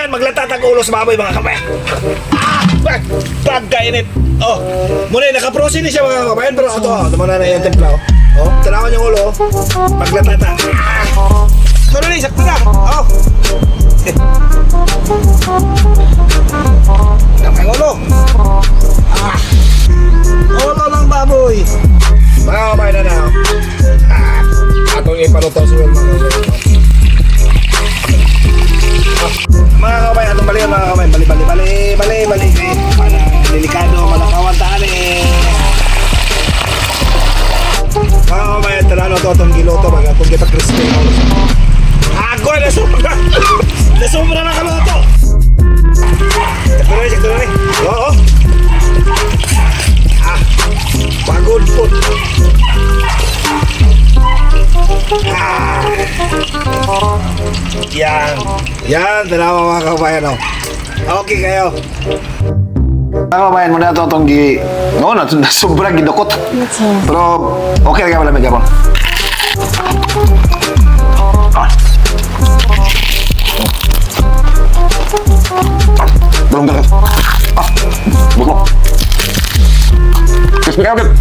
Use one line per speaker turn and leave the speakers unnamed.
kabayan, maglatatag ulo sa baboy mga kabayan. Pagkainit. Oh, muna nakaprosin din siya mga kabayan, pero ito, muna na yung templa. Oh, tanawan yung ulo, maglatata. Ito na sakto na. Oh. Kapag ulo. Ulo ng baboy. Mga kabayan na na. Atong ipaluto sa mga kabayan. Mga kabayan, atong bali mga kabayan. Bali. Para delikado, malakawantaan eh. Mga kabayan, talano to itong giloto. Mga itong gipag-crispy. Ako na sobra. Nasobra na kaluto. Sakto na. Oo. Pagod po. Yan, dalawa mga kabayan. Oh. Okay kayo. Mga kabayan, muna ito itong sobrang gidukot. Pero okay ka malamig ako. Belum dapat. Butuh. Crispy agak.